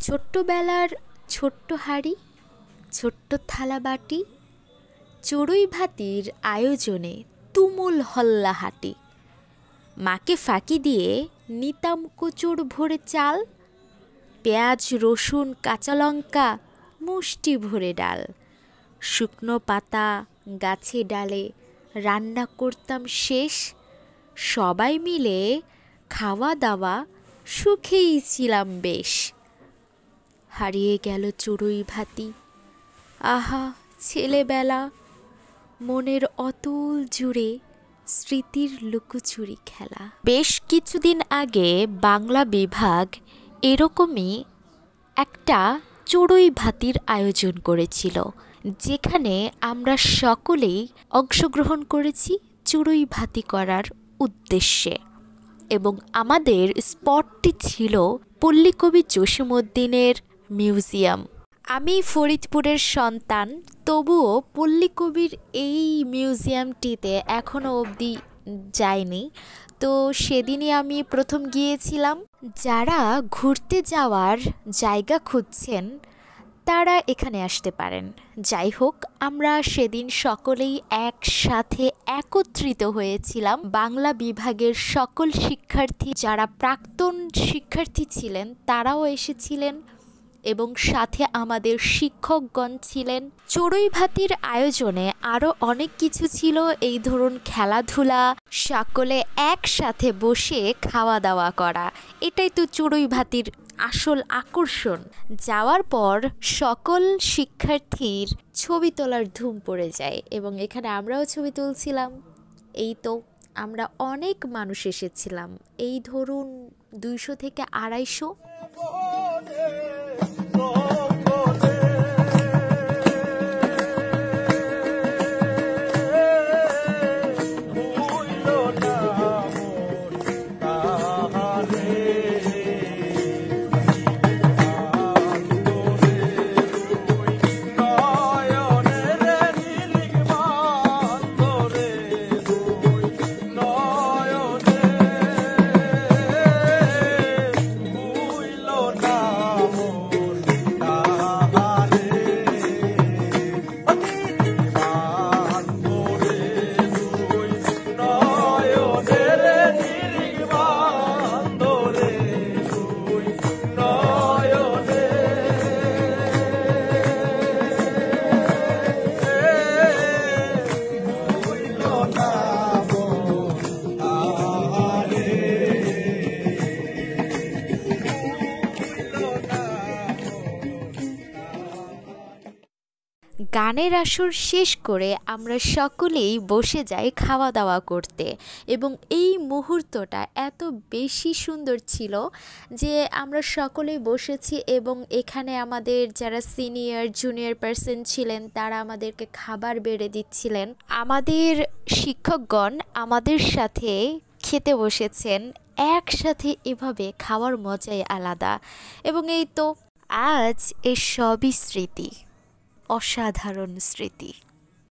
ছোট্টবেলার ছোট্ট হাঁড়ি, ছোট্ট থালা বাটি, চড়ুই ভাতির আয়োজনে তুমুল হল্লাহাটি। মাকে ফাঁকি দিয়ে নিতাম কোচর ভরে চাল, পেঁয়াজ রসুন কাঁচা লঙ্কা মুষ্টি ভরে ডাল। শুকনো পাতা গাছে ডালে রান্না করতাম শেষ, সবাই মিলে খাওয়া দাওয়া সুখেই ছিলাম বেশ। হারিয়ে গেল চড়ুই ভাতি, আহা ছেলেবেলা, মনের অতল জুড়ে স্মৃতির লুকোচুরি খেলা। বেশ কিছুদিন আগে বাংলা বিভাগ এরকমই একটা চড়ুই ভাতির আয়োজন করেছিল, যেখানে আমরা সকলেই অংশগ্রহণ করেছি চড়ুই ভাতি করার উদ্দেশ্যে। এবং আমাদের স্পটটি ছিল পল্লীকবি জসীমউদ্দীনের মিউজিয়াম। আমি ফরিদপুরের সন্তান, তবুও পল্লীকবির এই মিউজিয়ামটিতে এখনও অবধি যাইনি। তো সেদিনই আমি প্রথম গিয়েছিলাম। যারা ঘুরতে যাওয়ার জায়গা খুঁজছেন তারা এখানে আসতে পারেন। যাই হোক, আমরা সেদিন সকলেই একসাথে একত্রিত হয়েছিলাম। বাংলা বিভাগের সকল শিক্ষার্থী, যারা প্রাক্তন শিক্ষার্থী ছিলেন তারাও এসেছিলেন এবং সাথে আমাদের শিক্ষকগণ ছিলেন। চড়ুই ভাতির আয়োজনে আরও অনেক কিছু ছিল, এই ধরুন খেলাধুলা, সকলে একসাথে বসে খাওয়া দাওয়া করা। এটাই তো চড়ুই ভাতির আসল আকর্ষণ। যাওয়ার পর সকল শিক্ষার্থীর ছবি তোলার ধুম পড়ে যায় এবং এখানে আমরাও ছবি তুলছিলাম। এই তো আমরা অনেক মানুষ এসেছিলাম, এই ধরুন 200 থেকে 250। গানের আসর শেষ করে আমরা সকলেই বসে যাই খাওয়া দাওয়া করতে এবং এই মুহূর্তটা এত বেশি সুন্দর ছিল যে আমরা সকলেই বসেছি এবং এখানে আমাদের যারা সিনিয়র জুনিয়র পার্সন ছিলেন তারা আমাদেরকে খাবার বেড়ে দিচ্ছিলেন। আমাদের শিক্ষকগণ আমাদের সাথে খেতে বসেছেন, একসাথে এভাবে খাওয়ার মজাই আলাদা। এবং এই তো আজ এই সবই স্মৃতি, অসাধারণ স্মৃতি।